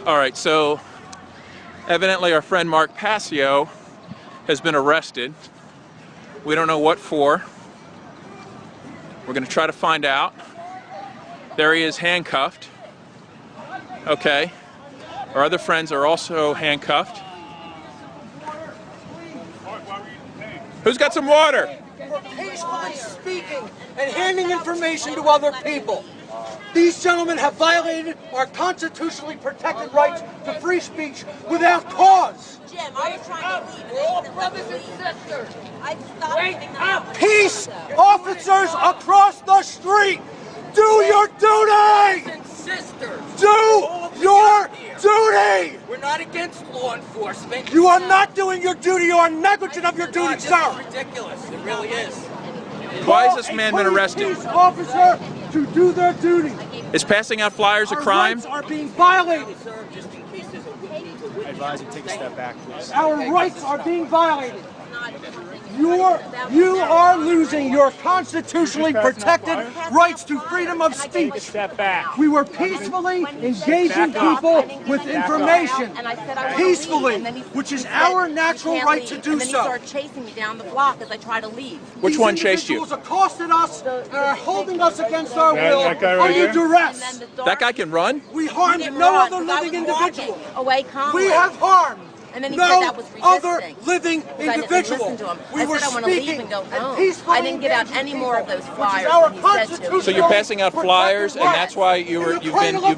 All right, so evidently our friend Mark Passio has been arrested. We don't know what for. We're going to try to find out. There he is, handcuffed. Okay. Our other friends are also handcuffed. Who's got some water? For peacefully speaking and handing information to other people. These gentlemen have violated our constitutionally protected rights to free speech without cause. Jim, I was trying to leave. We're all brothers and sisters. I stopped. Peace officers across the street, do your duty! And sisters. Do your duty! We're not against law enforcement. You are not doing your duty. You are negligent of your duty, This sir. is ridiculous. It really is. Why has this man been arrested? Peace officer to do their duty. Is passing out flyers a crime? Our rights are being violated. I advise you take a step back, please. Our rights are being violated. You are losing your constitutionally protected rights to freedom of speech. Step back. We were peacefully engaging people with information. Peacefully, which is our natural right to do and then he so. started chasing me down the block as I tried to leave. Which one chased you? These individuals accosted us and are holding us against our will that guy right under there? duress. That guy can run? We harmed no other living individual. Away calmly. We have harmed And then he no said that was other resisting. living I didn't individual. listen to him. We I were said I want to leave speaking and go and home. peacefully I didn't give out any engaging more of people, those which is flyers our than he said to. So you're passing out flyers, and that's why you've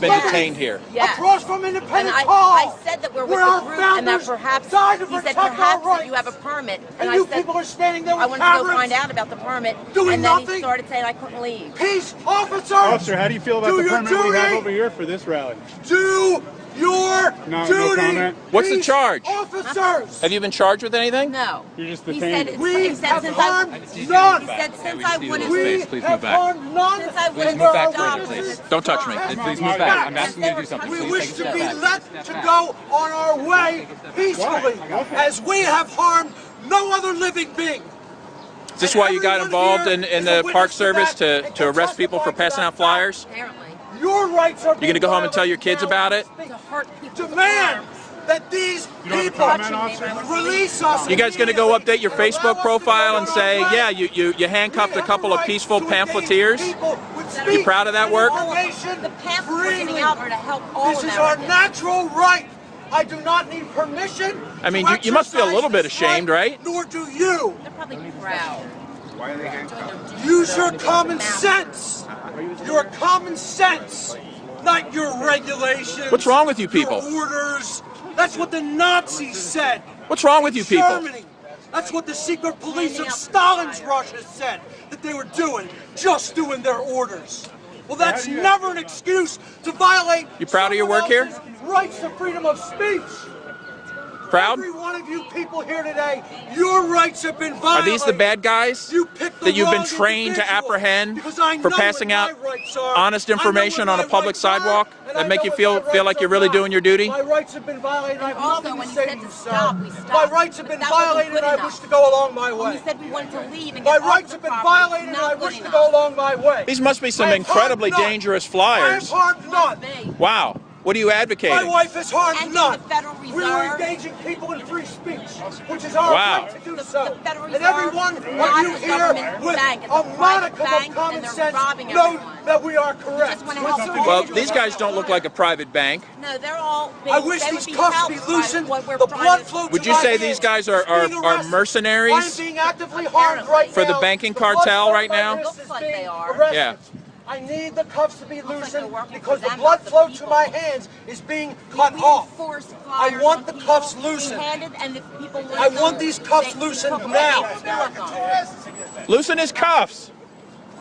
been detained here. Yes. Across from And Independence I Hall. said that we're with where our the group and that founders perhaps, died to he said protect our perhaps rights. that you have a permit. And I you said, people are standing there with I wanted to go cameras, find out about the permit. doing and then nothing? he started saying I couldn't leave. Peace officers. Officer, how do you feel about Do the your permit we have duty. over here for this rally? Do your No duty. comment. What's the Peace charge? Officers. Have you been charged with anything? No. You're just He detained. said, it's, We he said have since harmed I, none. he said since I wouldn't, We Please have move back. harmed none. since I and wouldn't there are stop, witnesses. Don't touch me. Please move back. I'm asking you to do something. We Please wish take a to step be back. let to go on our way peacefully, as we have harmed no other living being. Is this why you got involved in the Park Service to arrest people for passing out flyers? apparently, Your rights are. You gonna go home and tell your kids about it? to hurt people. Demand that these people release us. You guys gonna go update your Facebook profile and say, yeah, you handcuffed a couple of peaceful pamphleteers? You proud of that work? The pamphlets we're getting out are to help all This is our Americans. natural right. I do not need permission. I mean, to you must feel a little bit exercise this ashamed, right? Nor do you. They're probably proud. Use your common sense. Your common sense, not your regulations. What's wrong with you people? Your orders. That's what the Nazis said. What's wrong with you people? Germany. That's what the secret police of Stalin's Russia said that they were doing, just doing their orders. Well, that's never an excuse to violate. You proud of your work here? someone else's rights to freedom of speech. Proud? Every one of you people here today, your rights have been Are violated. these the bad guys You picked the that you've been wrong trained to individual, apprehend because I for know passing what out my rights are. honest I know information what on a my public rights are, sidewalk and I that make know you what feel my rights like you're are really not. doing your duty? My rights have been violated. I have Also, nothing when to he say said to you, to sir. stop, we stopped. My rights have been But that wasn't violated, good and I enough. wish to go along my When way. he said we wanted to leave and My get off rights the have been property, violated, and not I good wish to enough. go along my way. These must be some I have incredibly harmed none. dangerous I have flyers. harmed none. Me. Wow. What are you My advocating? wife has harmed And none. the Federal We were Reserve. engaging people in free speech, which is our Wow. right to do The so. Federal And every Reserve one is of not you a here government with bank. It's a a private modicum bank, of common and they're sense robbing know everyone. that we are correct. just wanna help people. Well, these guys don't look like a private bank. No, they're all. I wish they these would cuffs helped be by loosened, what we're the trying blood to- flow to Would you my say hands. these guys Being are arrested. mercenaries? I'm being actively harmed right For the now. banking blood cartel flow right to my now? wrists is Looks like being they are. arrested. Yeah. I need the cuffs to be like they're loosened working because for the them, blood not the flow to people. my hands is being cut We off. enforce I flyers want on the people. cuffs We loosened. handed, and if people I wouldn't want know, these cuffs they loosened took them now. away, they took them. Loosen his cuffs.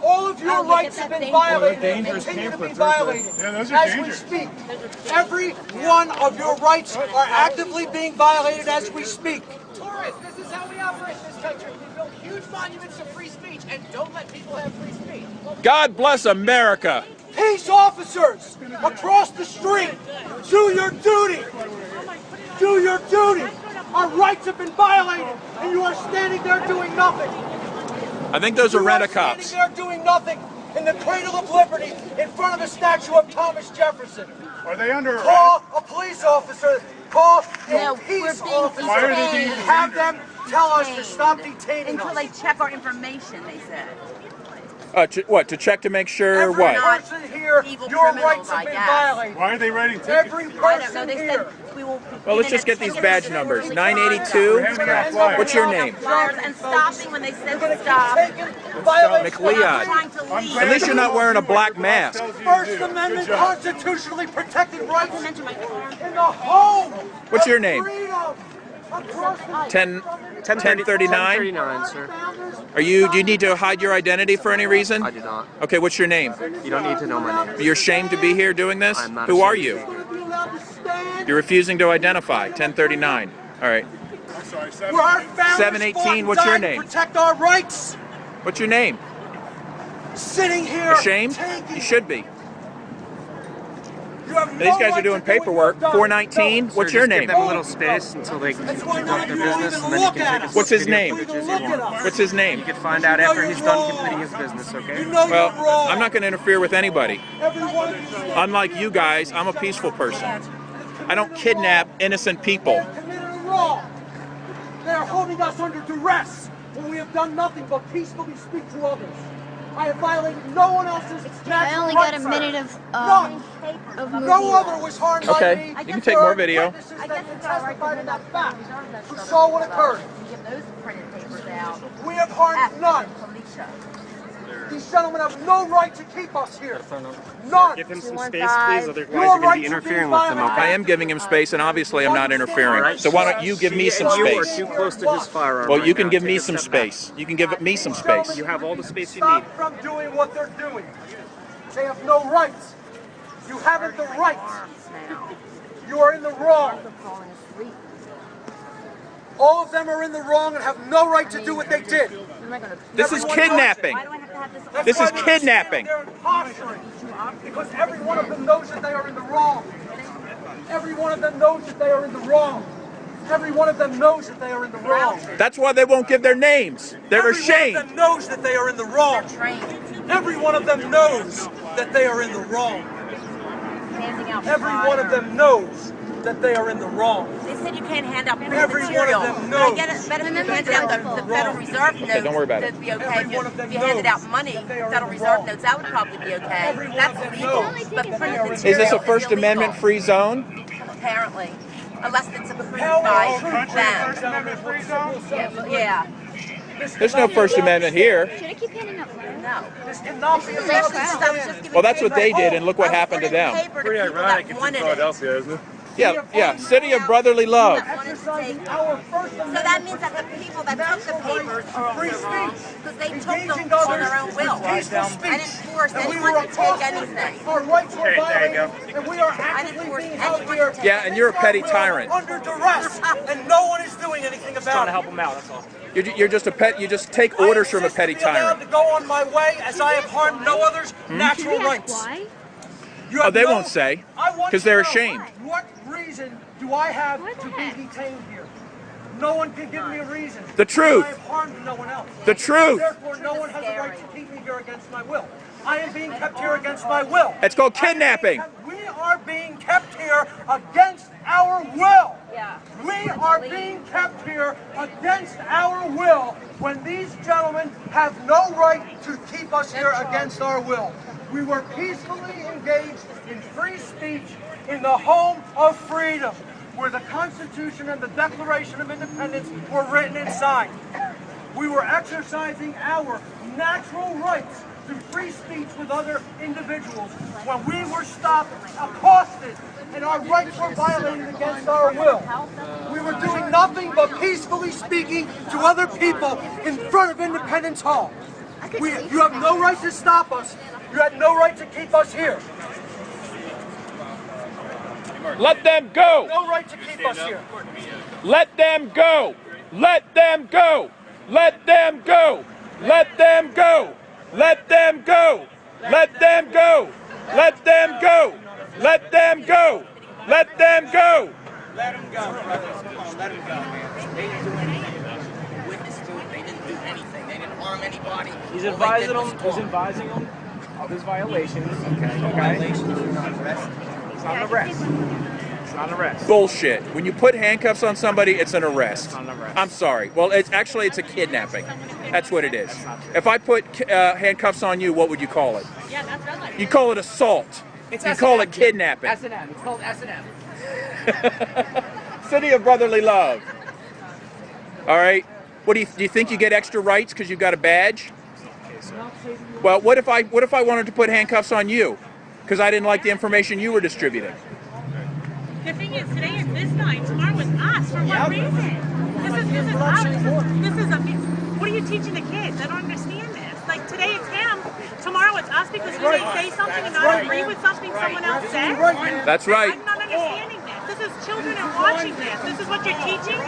All of your Oh, look rights at have that been dangerous violated thing. and continue to be Pamphlets, aren't they? violated Yeah, those are as we dangerous. speak. Every one of your rights are actively being violated as we speak. Tourists, this is how we operate this country. We build huge monuments to free speech and don't let people have free speech. God bless America. Peace officers across the street, do your duty. Do your duty. Our rights have been violated, and you are standing there doing nothing. I think those are You are rent-a-cops. standing there doing nothing. in the cradle of liberty in front of the statue of Thomas Jefferson. Are they under arrest? Call a police officer, call No, a peace we're being officer, Why are they being and have them tell us to stop detaining until us. they check our information, they said. What, to check to make sure Every what? person here, Evil your criminals, rights have I been guess. violated. Why are they writing tickets? Every I don't know. person They here. said we will. Well, let's just get these badge numbers. 982. What's your name? Flyers and stopping when they said to Keep stop. taking violations. McLeod. Trying to leave. At least you're not wearing a black mask. First Amendment constitutionally protected rights in the home. What's your name? Freedom. Across the 1039? 1039, sir. Do you need to hide your identity for any reason? I do not. Okay, what's your name? You don't need to know my name. You're ashamed to be here doing this? I'm not Who are ashamed. you? Gonna be allowed to stand. You're refusing to identify. 1039. All right. I'm sorry, Where our founders 718, fought and what's your died to name? Protect our rights. What's your name? Sitting here. Ashamed? taking- You should be. You have no These guys are right doing to do what you've paperwork. done. 419. No. What's Sir, your just name? Give them a little space until they can That's do why none their of you will business, even and then you look can at take us. as What's much his video name? footage Even as look you at want. us. What's his name? You can find out after know he's you're done wrong. completing his business, okay? You know Well, you're wrong. I'm not going to interfere with anybody. Every one of you Unlike you guys, I'm a peaceful person. I don't kidnap innocent people. They have committed a wrong. They are holding us under duress when we have done nothing but peacefully speak to others. I have violated no one else's natural I only got a rights. minute of None. movie. No other was harmed Okay, by me. you can take more video. Witnesses that can testify to that fact, who saw what occurred. Give those printed papers out. We have harmed none. Felicia. These gentlemen have no right to keep us here. None. Give him some want space, that? please, otherwise Your you're going to rights be are interfering being with them, violated. I okay? am giving him space, and obviously I'm not interfering. So why don't you give me some You are space? too close to his firearm. Well, right you can now. give Take me a some step back. space. You can give me some space. You have all the space you Stop need. from doing what they're doing. They have no rights. You haven't the right. You are in the wrong. Falling asleep. All of them are in the wrong and have no right to do what they did. Am I gonna? This is kidnapping. Why do I have to have this? That's This why is they're kidnapping. standing there and posturing. Because every one of them knows that they are in the wrong. Every one of them knows that they are in the wrong. Every one of them knows that they are in the wrong. That's why they won't give their names. They're Every one ashamed. of them knows that they are in the wrong. Train. Every one of them knows that they are in the wrong. Handing out Every one of flyers. them knows that they are in the wrong. They said you can't hand out printed Every one of material. them But I knows. get it. Better if you handed out the Federal Reserve notes. don't worry about it. That'd be okay. Every one of them If you handed out knows money, that they are in Federal the Reserve wrong. notes, that would probably be okay. Every one That's of them legal. knows But that printed they are in the material Is this a is First illegal, Amendment free zone? Apparently, unless it's approved Hell, by all country, First them. Amendment free zone. Yeah. There's no First Amendment here. Should I keep handing out flyers? No. This cannot be allowed to stand. Well, that's what they did, and look what happened to them. Pretty ironic it's in Philadelphia, isn't it? Yeah, yeah. City of brotherly love. Exercising our First So Amendment. that means that the people that took the papers are Free wrong speech. because they took Engaging them on others their own will. with peaceful I speech. didn't force And we anyone were to take accosted. anything. Our rights were Okay, there you violated, and we are actively force being held anyone here. to take Yeah, and you're a petty tyrant. Under duress, and no one is doing anything Trying about to it. help him out, that's all. You're just a pet. You just take orders from a petty I insist to be allowed tyrant. to go on my way as I have harmed no others' natural rights. Why? You Oh, have they no- won't say, I want because to they're know, ashamed. What reason do I have Why the to heck? be detained here? No one can give me a reason. The truth. I have harmed no one else. The truth. Therefore, no one has the right to keep me here against my will. I am being kept here against my will. It's called kidnapping. We are being kept here against our will. Yeah. We are being kept here against our will when these gentlemen have no right to keep us here against our will. We were peacefully engaged in free speech in the home of freedom, where the Constitution and the Declaration of Independence were written and signed. We were exercising our natural rights to free speech with other individuals when we were stopped, accosted, and our rights were violated against our will. We were doing nothing but peacefully speaking to other people in front of Independence Hall. You have no right to stop us. You had no right to keep us here. Let them go. No right to keep us here. Let them go. Let them go. Let them go. Let them go. Let them go. Let them go. Let them go. Let them go. Let them go. Let them go, brothers. Come on, let them go, man. They didn't do anything. Witness to it. They didn't do anything. They didn't harm anybody. He's All they advising did was him. He's talk. advising him. of his violations. Okay. It's not an arrest. It's not an arrest. Bullshit. When you put handcuffs on somebody, it's an arrest. It's not an arrest. I'm sorry. Well, it's a kidnapping. That's what it is. If I put handcuffs on you, what would you call it? Yeah, that's right. You call it assault. It's You S&M, call it Jim. kidnapping. S&M. It's called S&M. City of brotherly love. All right. What do you think you get extra rights because you got a badge? Well, what if I wanted to put handcuffs on you because I didn't like the information you were distributing? The thing is, today is this guy, tomorrow is us. For what reason? This is us. This is a. What are you teaching the kids? I don't understand this. Like today it's him, tomorrow it's us because we may say something and not agree with something someone else says. That's right. I'm not understanding this. This is children are watching this. This is what you're teaching.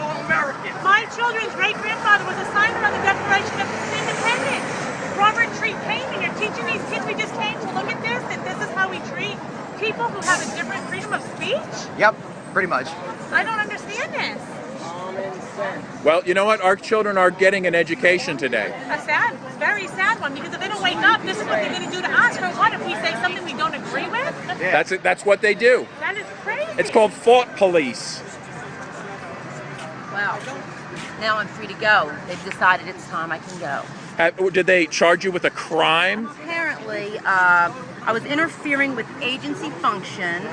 My children's great-grandfather was a signer on the Declaration of Independence. Robert Treat Payne, and you're teaching these kids we just came to look at this, and this is how we treat people who have a different freedom of speech? Yep, pretty much. I don't understand this. Well, you know what? Our children are getting an education today. A sad, very sad one, because if they don't wake up, this is what they're going to do to us. For what? If we say something we don't agree with? Yeah. That's what they do. That is crazy. It's called thought police. Well, now I'm free to go. They've decided it's time I can go. Did they charge you with a crime? Apparently, I was interfering with agency function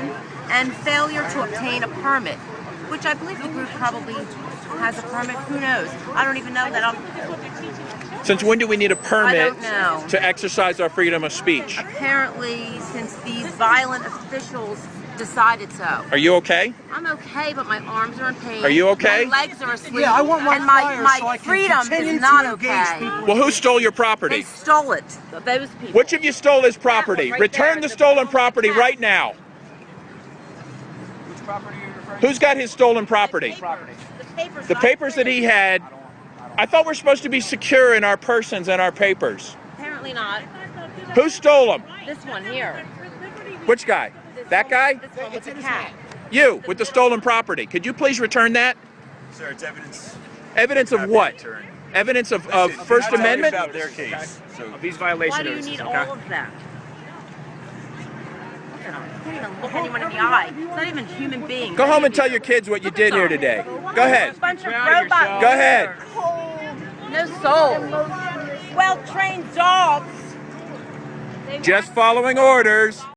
and failure to obtain a permit, which I believe the group probably has a permit. Who knows? I don't even know that. Since when do we need a permit I don't know. to exercise our freedom of speech? Apparently, since these violent officials decided so. Are you okay? I'm okay, but my arms are in pain. Are you okay? My legs are asleep. Yeah, I want my and flyer my so I can freedom continue is not to engage okay. people. Well, who stole your They property? stole it. Those people. Which of you stole his property? That one right Return there, the the stolen one property with the right now. Which property are you referring Who's got his stolen property? Papers. The papers that he had. I thought we're supposed to be secure in our persons and our papers. Apparently not. Who stole them? This one here. Which guy? That guy? This one with the cat. You, with the stolen property. Could you please return that? Sir, it's evidence. Evidence of what? Evidence of First Amendment? About their case. So of these violations? Why do you need all of that? You can't even look anyone in the eye. It's not even human beings. Go home and tell your kids what you did here today. Go ahead. A bunch of robots. Go ahead. No soul. Well-trained dogs. Just following orders.